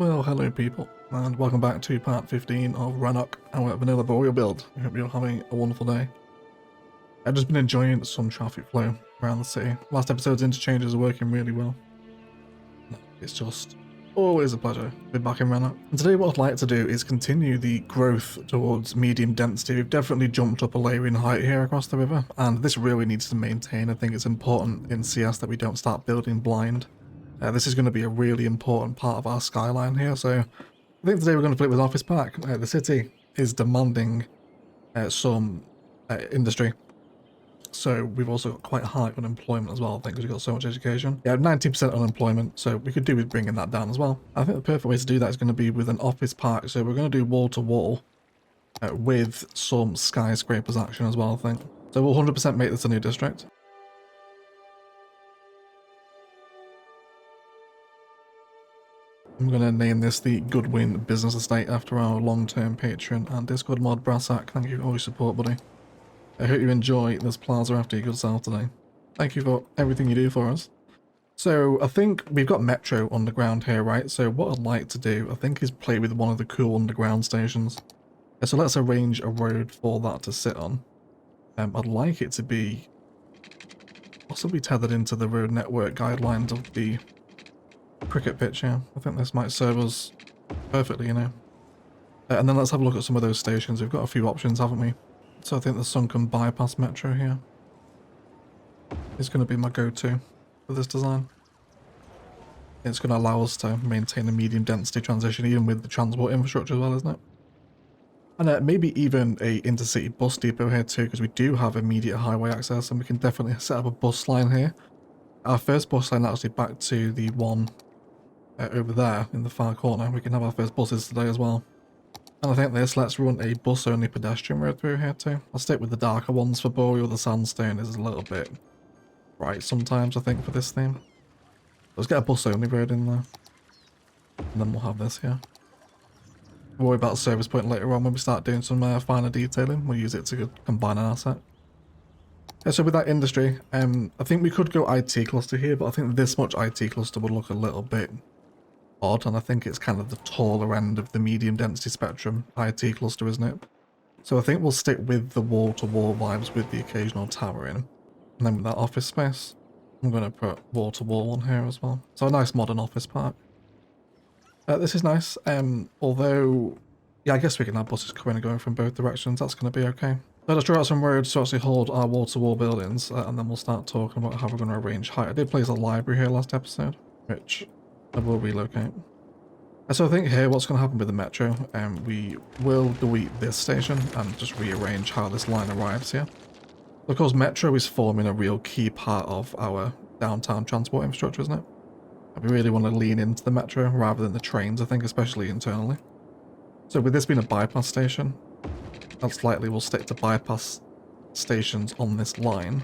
Well, hello people, and welcome back to part 15 of Rannoch, our vanilla Boreal build. I hope you're having a wonderful day. I've just been enjoying some traffic flow around the city. Last episode's interchanges are working really well. It's just always a pleasure to be back in Rannoch. And today what I'd like to do is continue the growth towards medium density. We've definitely jumped up a layer in height here across the river, and this really needs to maintain. I think it's important in CS that we don't start building blind. This is going to be a really important part of our skyline here, so I think today we're going to flip with Office Park. The city is demanding some industry, so we've also got quite high unemployment as well, I think, because we've got so much education. Yeah, 90% unemployment, so we could do with bringing that down as well. I think the perfect way to do that is going to be with an Office Park, so we're going to do wall-to-wall with some skyscrapers action as well, I think. So we'll 100% make this a new district. I'm going to name this the Goodwin Business Estate after our long-term patron and Discord mod Brassack. Thank you for all your support, buddy. I hope you enjoy this plaza after your good self today. Thank you for everything you do for us. So I think we've got Metro underground here, right? So what I'd like to do, I think, is play with one of the cool underground stations. So let's arrange a road for that to sit on. I'd like it to be possibly tethered into the road network guidelines of the cricket pitch, yeah. I think this might serve us perfectly, you know. And then let's have a look at some of those stations. We've got a few options, haven't we? So I think the sunken bypass metro here is going to be my go-to for this design. It's going to allow us to maintain a medium density transition even with the transport infrastructure as well, isn't it? And maybe even a intercity bus depot here too, because we do have immediate highway access and we can definitely set up a bus line here. Our first bus line actually back to the one over there in the far corner. We can have our first buses today as well. And I think let's run a bus only pedestrian road through here too. I'll stick with the darker ones for Boreal. The sandstone is a little bit bright sometimes, I think, for this theme. Let's get a bus only road in there. And then we'll have this here. We'll worry about service point later on when we start doing some finer detailing. We'll use it to combine an asset. So with that industry, I think we could go IT cluster here, but I think this much IT cluster would look a little bit odd, and I think it's kind of the taller end of the medium density spectrum IT cluster, isn't it? So I think we'll stick with the wall-to-wall vibes with the occasional tower in. And then with that office space, I'm going to put wall-to-wall on here as well. So a nice modern office park. This is nice, although, yeah, I guess we can have buses coming and going from both directions. That's going to be okay. Let us draw out some roads to actually hold our wall-to-wall buildings, and then we'll start talking about how we're going to arrange height. I did place a library here last episode, which I will relocate. So I think here what's going to happen with the metro, we will delete this station and just rearrange how this line arrives here. Of course, metro is forming a real key part of our downtown transport infrastructure, isn't it? We really want to lean into the metro rather than the trains, I think, especially internally. So with this being a bypass station, that's likely we'll stick to bypass stations on this line.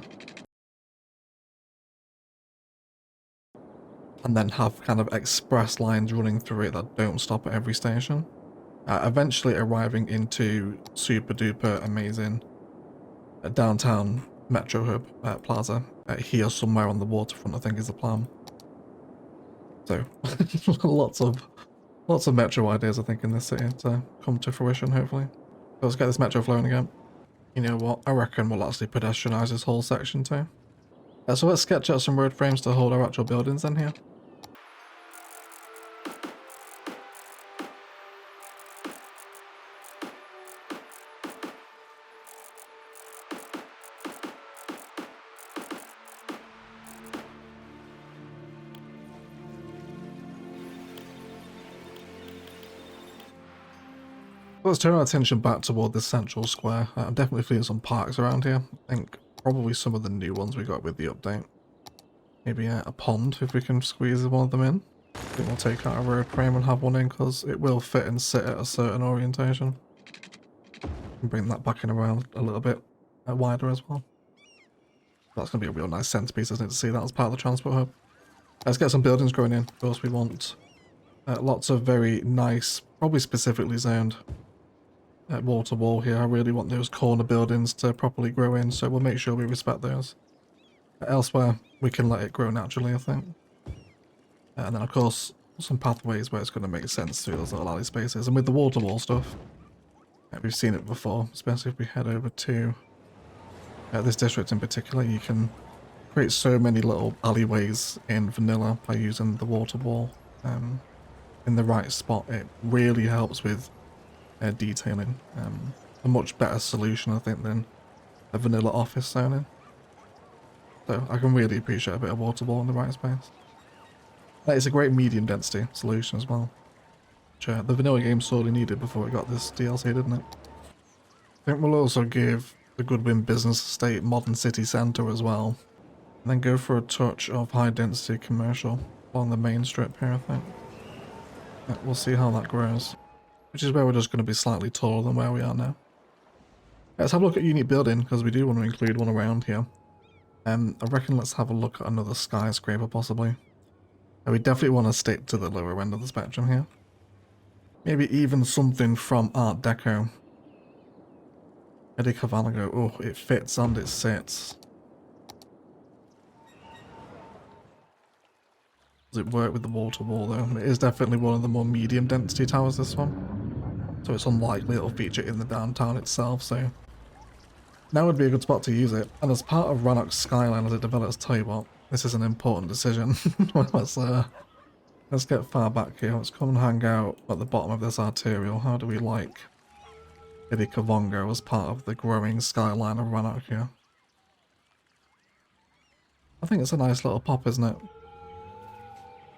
And then have kind of express lines running through it that don't stop at every station. Eventually arriving into super duper amazing downtown metro hub plaza here somewhere on the waterfront, I think is the plan. So lots of metro ideas, I think, in this city to come to fruition, hopefully. So let's get this metro flowing again. You know what? I reckon we'll actually pedestrianize this whole section too. So let's sketch out some road frames to hold our actual buildings in here. Let's turn our attention back toward this central square. I'm definitely feeling some parks around here. I think probably some of the new ones we got with the update. Maybe a pond, if we can squeeze one of them in. I think we'll take out a road frame and have one in, because it will fit and sit at a certain orientation. And bring that back in around a little bit wider as well. That's going to be a real nice centerpiece, isn't it, to see that as part of the transport hub. Let's get some buildings growing in. Of course, we want lots of very nice, probably specifically zoned wall to wall here. I really want those corner buildings to properly grow in, so we'll make sure we respect those. Elsewhere, we can let it grow naturally, I think. And then, of course, some pathways where it's going to make sense through those little alley spaces. And with the water wall stuff, we've seen it before, especially if we head over to this district in particular. You can create so many little alleyways in vanilla by using the water wall in the right spot. It really helps with detailing. A much better solution, I think, than a vanilla office zoning. So I can really appreciate a bit of water wall in the right space. It's a great medium density solution as well, which the vanilla game sorely needed before it got this DLC, didn't it? I think we'll also give the Goodwin Business Estate Modern City Centre as well, and then go for a touch of high density commercial along the main strip here, I think. Yeah, we'll see how that grows, which is where we're just going to be slightly taller than where we are now. Let's have a look at unit building, because we do want to include one around here. I reckon let's have a look at another skyscraper possibly. And we definitely want to stick to the lower end of the spectrum here. Maybe even something from Art Deco. Eddie Cavallo. Oh, it fits and it sits. Does it work with the water wall though? It is definitely one of the more medium density towers, this one. So it's unlikely it'll feature in the downtown itself, so now would be a good spot to use it. And as part of Rannoch's Skyline as it develops, tell you what, this is an important decision. Let's get far back here. Let's come and hang out at the bottom of this arterial. How do we like Eddie Cavongo as part of the growing skyline of Rannoch here? I think it's a nice little pop, isn't it?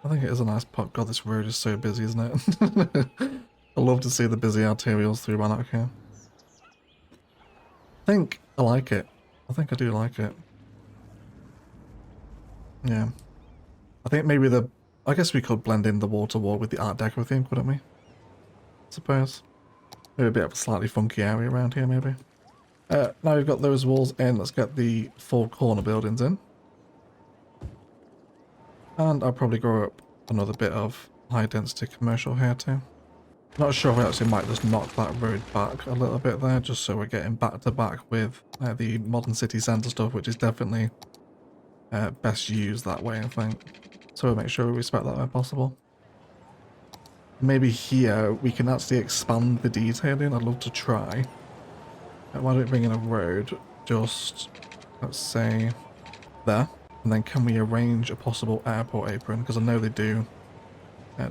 I think it is a nice pop. God, this road is so busy, isn't it? I love to see the busy arterials through Rannoch here. I think I like it. I think I do like it. Yeah. I think maybe I guess we could blend in the water wall with the Art Deco theme, couldn't we? I suppose. Maybe a bit of a slightly funky area around here, maybe. Now we've got those walls in, let's get the 4 corner buildings in. And I'll probably grow up another bit of high density commercial here too. Not sure if I actually might just knock that road back a little bit there, just so we're getting back to back with the modern city centre stuff, which is definitely best used that way, I think. So we'll make sure we respect that where possible. Maybe here we can actually expand the detailing. I'd love to try. Why don't we bring in a road just, let's say, there. And then can we arrange a possible airport apron? Because I know they do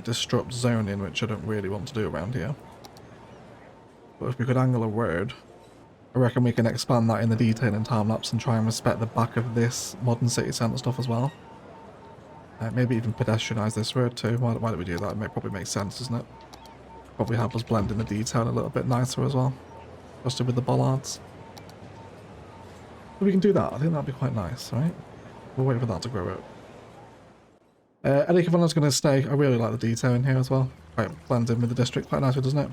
disrupt zoning, which I don't really want to do around here. But if we could angle a road, I reckon we can expand that in the detailing time-lapse and try and respect the back of this modern city centre stuff as well. Maybe even pedestrianise this road too. Why don't we do that? It probably makes sense, doesn't it? Probably help us blend in the detail a little bit nicer as well. Especially with the bollards. But we can do that. I think that'd be quite nice, right? We'll wait for that to grow up. Eddie Cavallo's going to stay. I really like the detail in here as well. Quite blends in with the district quite nicely, doesn't it?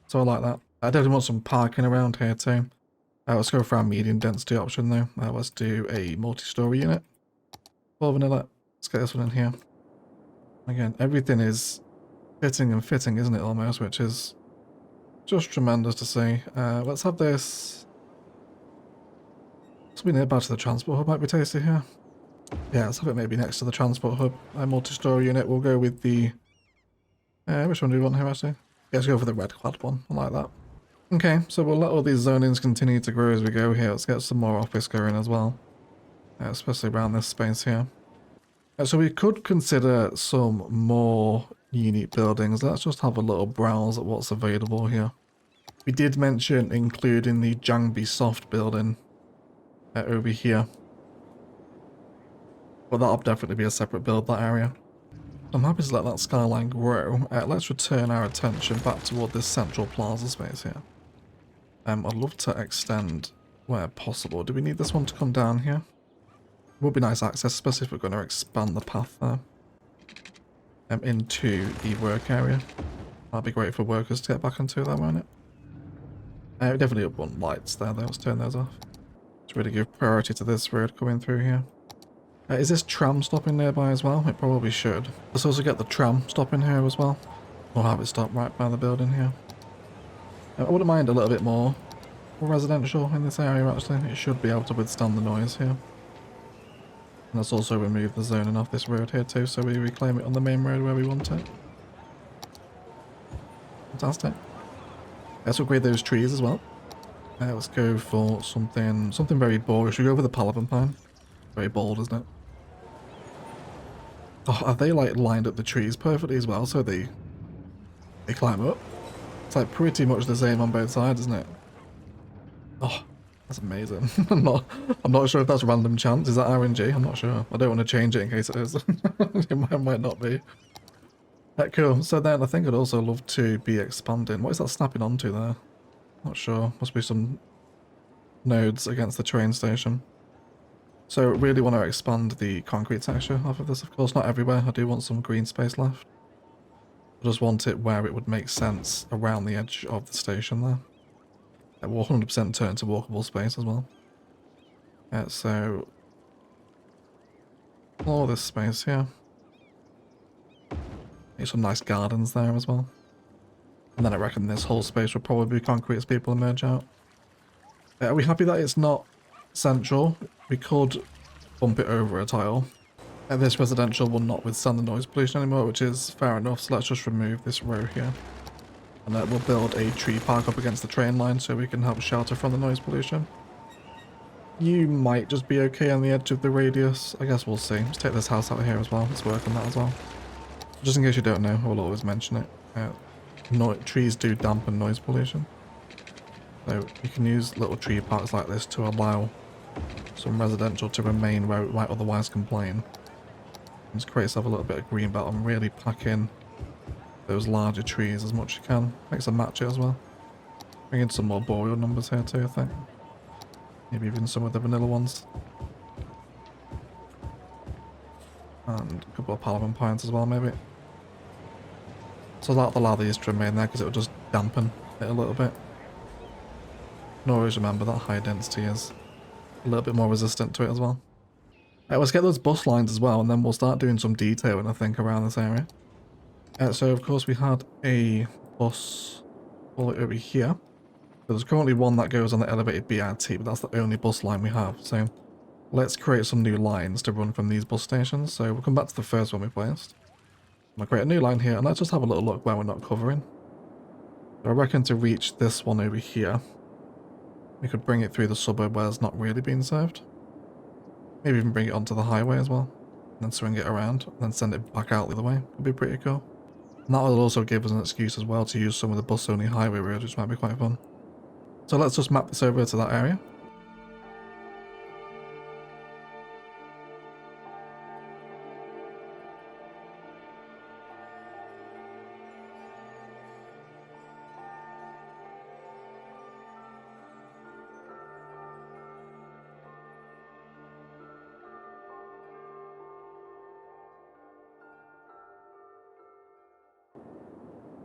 So I like that. I definitely want some parking around here too. Let's go for our medium density option though. Let's do a multi-story unit. 4 vanilla. Let's get this one in here. Again, everything is fitting and fitting, isn't it, almost, which is just tremendous to see. Let's have this. This will be nearby to the transport hub, might be tasty here. Yeah, let's have it maybe next to the transport hub. A multi-story unit. We'll go with the... which one do we want here, actually? Yeah, let's go for the red clad one. I like that. Okay, so we'll let all these zonings continue to grow as we go here. Let's get some more office going as well. Especially around this space here. So we could consider some more unique buildings. Let's just have a little browse at what's available here. We did mention including the Jangby Soft building over here. But that'll definitely be a separate build, that area. I'm happy to let that skyline grow. Let's return our attention back toward this central plaza space here. I'd love to extend where possible. Do we need this one to come down here? Would be nice access, especially if we're going to expand the path there into the work area. That'd be great for workers to get back into that, won't it? We definitely want lights there though. Let's turn those off. Let's really give priority to this road coming through here. Is this tram stopping nearby as well? It probably should. Let's also get the tram stopping here as well. Or have it stop right by the building here. I wouldn't mind a little bit more residential in this area actually. It should be able to withstand the noise here. let's also remove the zoning off this road here too, so we reclaim it on the main road where we want it. Fantastic. Let's upgrade those trees as well. Let's go for something very bold. Should we go for the Palaven pine? Very bold, isn't it? Oh, have they like lined up the trees perfectly as well, so they climb up? It's like pretty much the same on both sides, isn't it? Oh, that's amazing. I'm not sure if that's random chance. Is that RNG? I'm not sure. I don't want to change it in case it is. It might not be. Cool. So then I think I'd also love to be expanding. What is that snapping onto there? Not sure. Must be some nodes against the train station. So really want to expand the concrete texture off of this, of course. Not everywhere. I do want some green space left. I just want it where it would make sense around the edge of the station there. It will 100% turn to walkable space as well. So all this space here. Need some nice gardens there as well. And then I reckon this whole space will probably be concrete as people emerge out. Are we happy that it's not central? We could bump it over a tile. This residential will not withstand the noise pollution anymore, which is fair enough, so let's just remove this row here. And we'll build a tree park up against the train line so we can help shelter from the noise pollution. You might just be okay on the edge of the radius. I guess we'll see. Let's take this house out here as well. Let's work on that as well. Just in case you don't know, I will always mention it. Trees do dampen noise pollution. So you can use little tree parks like this to allow some residential to remain where it might otherwise complain. Just create yourself a little bit of green belt and really pack in those larger trees as much as you can. Makes them match it as well. Bring in some more Boreal numbers here too, I think. Maybe even some of the vanilla ones. And a couple of Palaven pines as well, maybe. So that'll allow these to remain there because it'll just dampen it a little bit. And always remember that high density is a little bit more resistant to it as well. Right, let's get those bus lines as well, and then we'll start doing some detailing, I think, around this area. So of course we had a bus all the way over here. There's currently one that goes on the elevated BRT, but that's the only bus line we have. So let's create some new lines to run from these bus stations. So we'll come back to the first one we placed. I'll create a new line here, and let's just have a little look where we're not covering. So I reckon to reach this one over here, we could bring it through the suburb where it's not really being served. Maybe even bring it onto the highway as well, and then swing it around, and then send it back out the other way. Could be pretty cool. And that will also give us an excuse as well to use some of the bus-only highway roads, which might be quite fun. So let's just map this over to that area.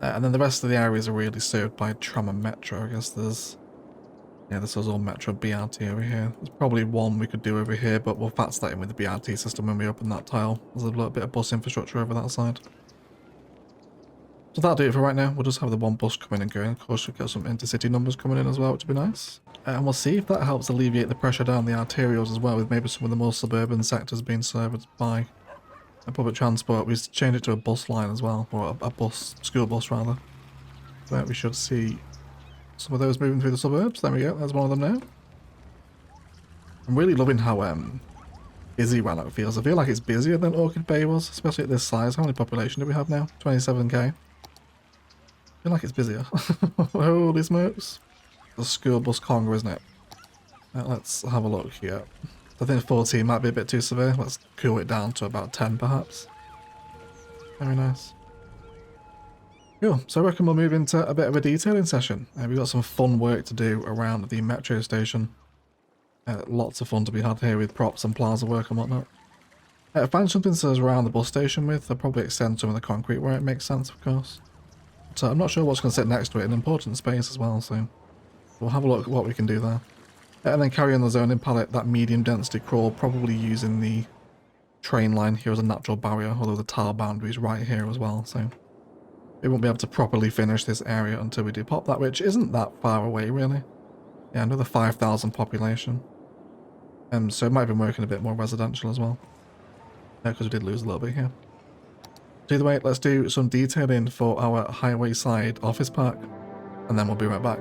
And then the rest of the areas are really served by tram and metro. I guess there's... yeah, this is all metro BRT over here. There's probably one we could do over here, but we'll factor that in with the BRT system when we open that tile. There's a little bit of bus infrastructure over that side. So that'll do it for right now. We'll just have the one bus coming and going. Of course, we'll get some intercity numbers coming in as well, which would be nice. And we'll see if that helps alleviate the pressure down the arterials as well, with maybe some of the more suburban sectors being served by public transport. We change it to a bus line as well, or a bus, school bus rather. But we should see some of those moving through the suburbs. There we go, there's one of them now. I'm really loving how busy Rannoch feels. I feel like it's busier than Orchid Bay was, especially at this size. How many population do we have now? 27k. I feel like it's busier. Holy smokes. The school bus conga, isn't it? Let's have a look here. I think 14 might be a bit too severe. Let's cool it down to about 10 perhaps. Very nice. Cool, so I reckon we'll move into a bit of a detailing session. We've got some fun work to do around the metro station. Lots of fun to be had here with props and plaza work and whatnot. Find something to around the bus station with. I'll probably extend some of the concrete where it makes sense, of course. So I'm not sure what's going to sit next to it. An important space as well, so we'll have a look at what we can do there. And then carry on the zoning palette, that medium density crawl, probably using the train line here as a natural barrier, although the tile boundary is right here as well, so we won't be able to properly finish this area until we do pop that, which isn't that far away really. Yeah, another 5,000 population. So it might have been working a bit more residential as well. because we did lose a little bit here. So either way, let's do some detailing for our highway side office park, and then we'll be right back.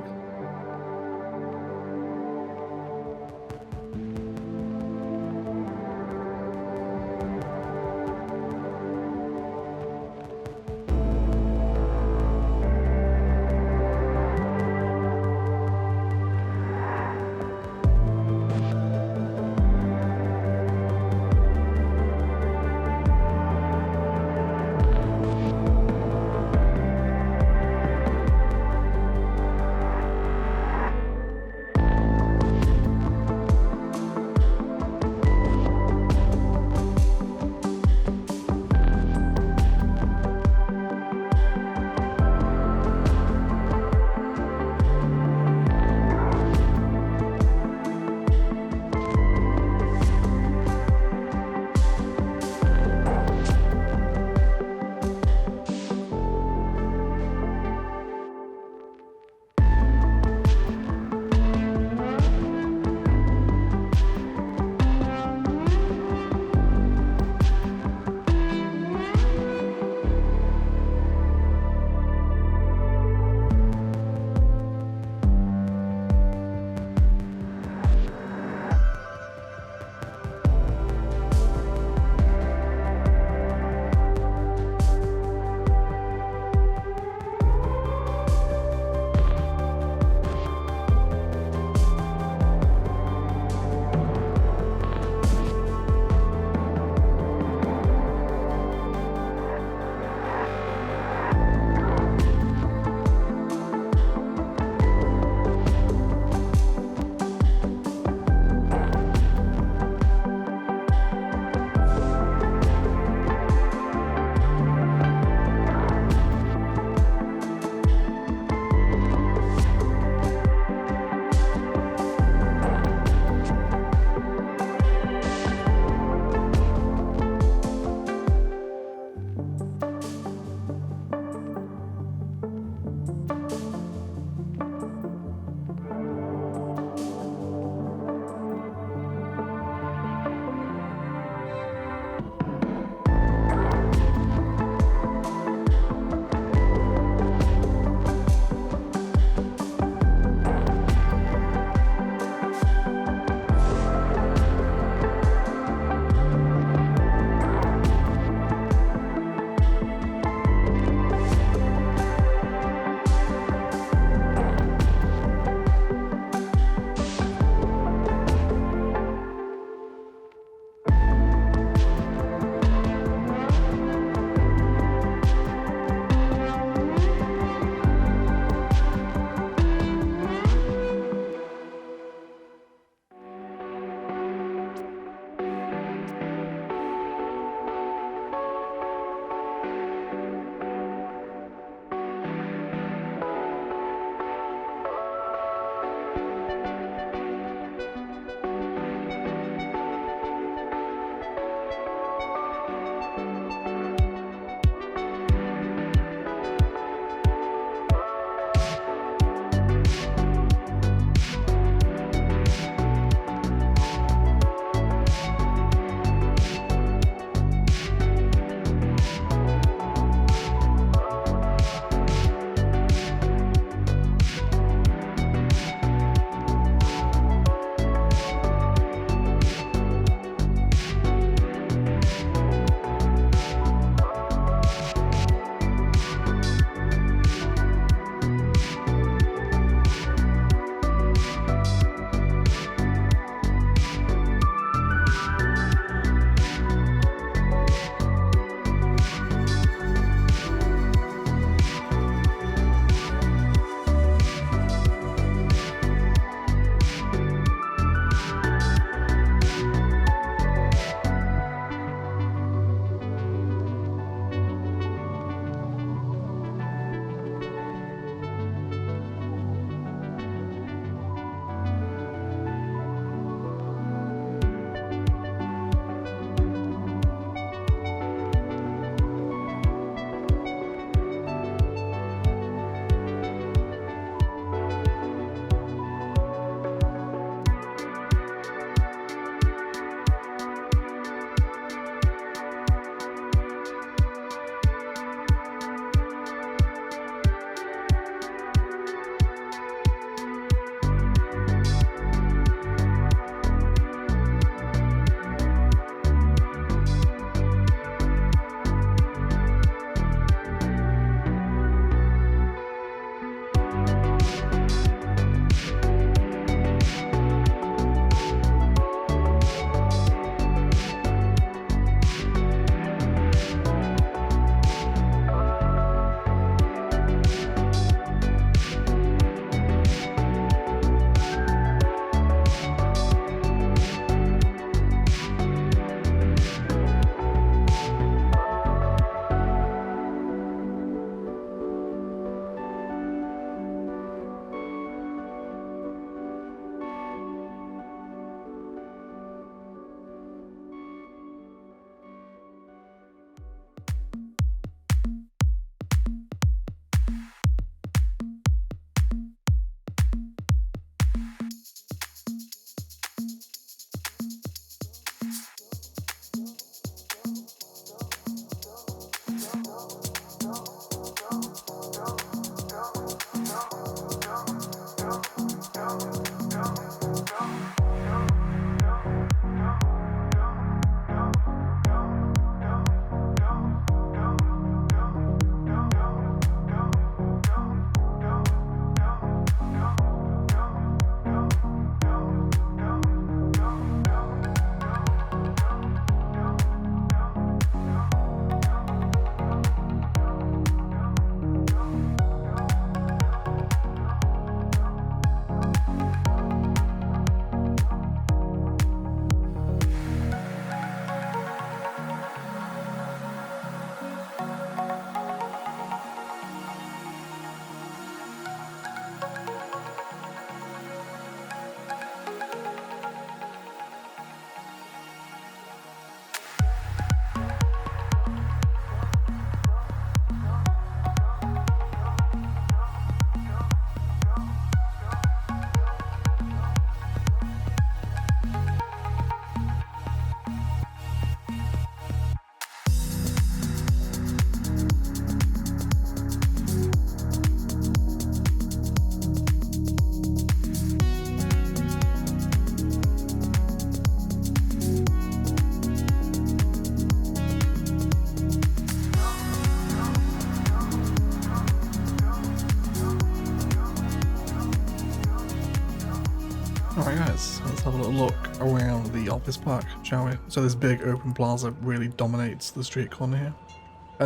Alright guys, let's have a little look around the office park, shall we? So this big open plaza really dominates the street corner here.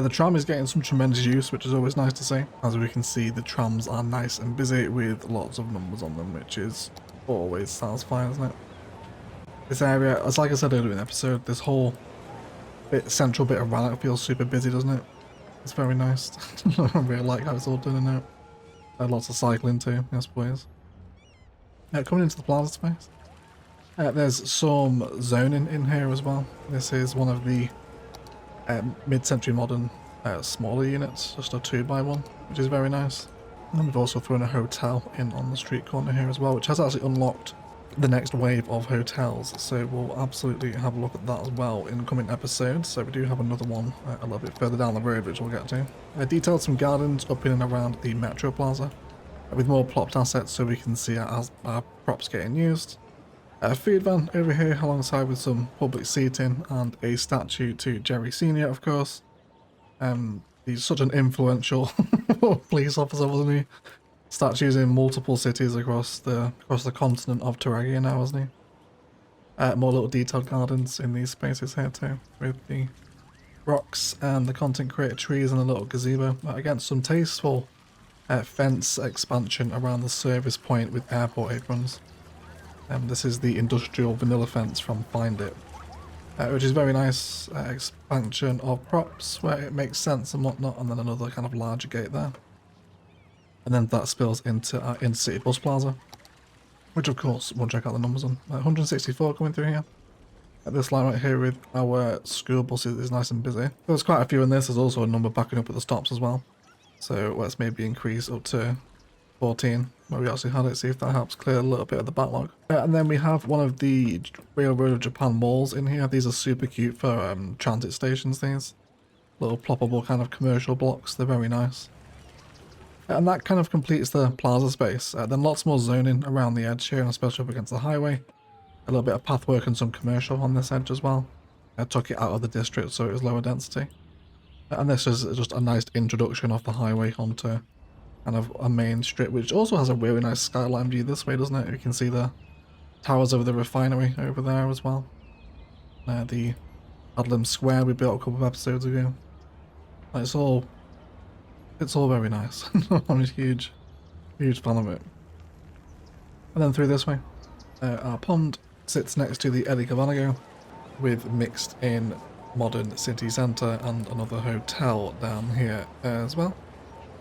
The tram is getting some tremendous use, which is always nice to see. As we can see, the trams are nice and busy with lots of numbers on them, which is always satisfying, isn't it? This area, as like I said earlier in the episode, this whole central bit of Rannoch feels super busy, doesn't it? It's very nice. I really like how it's all done and out. Lots of cycling too, I suppose. Coming into the plaza space, there's some zoning in here as well. This is one of the mid-century modern smaller units, just a 2x1, which is very nice. And we've also thrown a hotel in on the street corner here as well, which has actually unlocked the next wave of hotels, so we'll absolutely have a look at that as well in coming episodes. So we do have another one a little bit further down the road, which we'll get to. Detailed some gardens up in and around the Metro Plaza, with more plopped assets so we can see our props getting used. A food van over here alongside with some public seating and a statue to Jerry Senior, of course. He's such an influential police officer, wasn't he? Statues in multiple cities across the continent of Terragia now, wasn't he? More little detailed gardens in these spaces here too, with the rocks and the content creator trees and a little gazebo. Again, some tasteful fence expansion around the service point with airport aprons. This is the industrial vanilla fence from Find It, which is very nice expansion of props where it makes sense and whatnot, and then another kind of larger gate there. And then that spills into our in-city bus plaza, which of course we'll check out the numbers on. 164 coming through here. This line right here with our school buses is nice and busy. There's quite a few in this. There's also a number backing up at the stops as well. So let's maybe increase up to 14 where we actually had it, see if that helps clear a little bit of the backlog. And then we have one of the Railroad of Japan malls in here. These are super cute for transit stations, these little ploppable kind of commercial blocks. They're very nice. And that kind of completes the plaza space. Then lots more zoning around the edge here, and especially up against the highway. A little bit of pathwork and some commercial on this edge as well. I took it out of the district so it was lower density. And this is just a nice introduction of the highway onto kind of a main strip, which also has a really nice skyline view this way, doesn't it? You can see the towers of the refinery over there as well. The Adlam Square we built a couple of episodes ago. It's all very nice. I'm a huge fan of it. And then through this way, our pond sits next to the Eddie Cavanago with mixed in modern city centre and another hotel down here as well.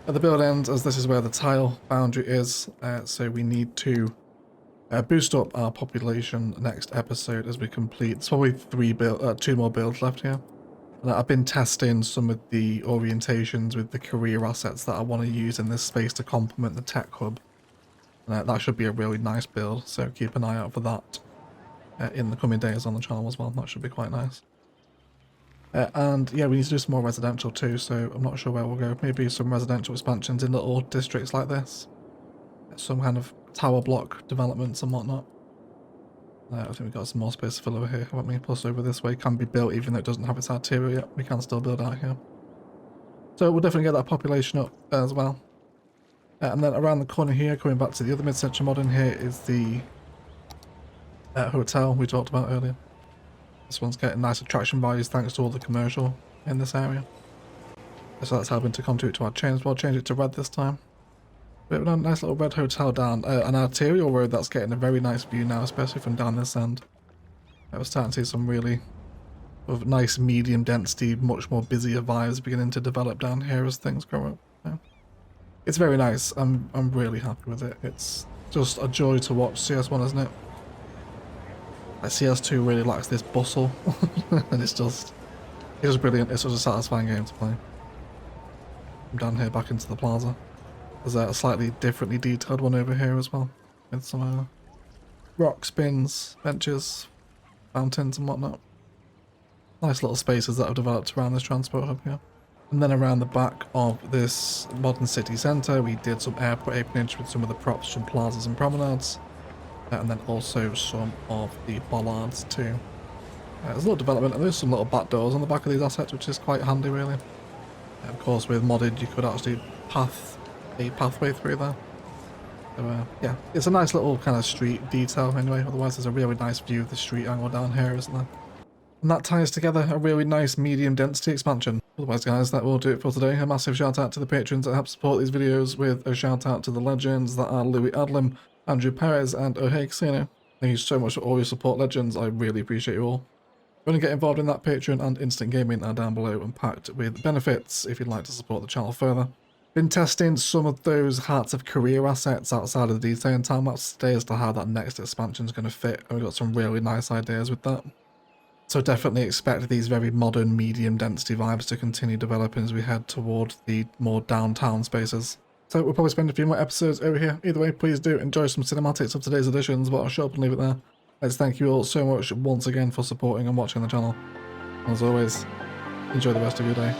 At the build end, as this is where the tile boundary is, so we need to boost up our population next episode as we complete. There's probably 2 more builds left here. And I've been testing some of the orientations with the career assets that I want to use in this space to complement the tech hub. That should be a really nice build, so keep an eye out for that in the coming days on the channel as well. That should be quite nice. And yeah, we need to do some more residential too, so I'm not sure where we'll go. Maybe some residential expansions in little districts like this. Some kind of tower block developments and whatnot. I think we've got some more space to fill over here, haven't we? Plus over this way can be built even though it doesn't have its arterial yet. We can still build out here. So we'll definitely get that population up as well. And then around the corner here, coming back to the other mid-century modern here, is the hotel we talked about earlier. This one's getting nice attraction values thanks to all the commercial in this area. So that's helping to contribute to our change. We'll change it to red this time. We have a nice little red hotel down an arterial road that's getting a very nice view now, especially from down this end. We're starting to see some really nice medium density, much more busier vibes beginning to develop down here as things grow up. Yeah. It's very nice. I'm really happy with it. It's just a joy to watch CS1, isn't it? Like CS2 really lacks this bustle, and it's just brilliant. It's just a satisfying game to play. I'm down here back into the plaza. There's a slightly differently detailed one over here as well, with some rock spins, benches, fountains and whatnot. Nice little spaces that have developed around this transport hub here. And then around the back of this modern city centre, we did some airport apronage with some of the props from plazas and promenades. And then also some of the bollards too. There's a little development, and there's some little back doors on the back of these assets, which is quite handy really. Of course with modded you could actually path a pathway through there. So, yeah, it's a nice little kind of street detail anyway. Otherwise, there's a really nice view of the street angle down here, isn't there? And that ties together a really nice medium density expansion. Otherwise, guys, that will do it for today. A massive shout out to the patrons that help support these videos, with a shout out to the legends that are Louis Adlam, Andrew Perez, and Ohey Casino. Thank you so much for all your support, legends. I really appreciate you all. If you want to get involved in that, Patreon and Instant Gaming are down below and packed with benefits if you'd like to support the channel further. Been testing some of those Hearts of Career assets outside of the detailing time lapse today as to how that next expansion is going to fit, and we've got some really nice ideas with that. So definitely expect these very modern medium density vibes to continue developing as we head toward the more downtown spaces. So we'll probably spend a few more episodes over here. Either way, please do enjoy some cinematics of today's editions, but I'll shut up and leave it there. Let's thank you all so much once again for supporting and watching the channel. As always, enjoy the rest of your day.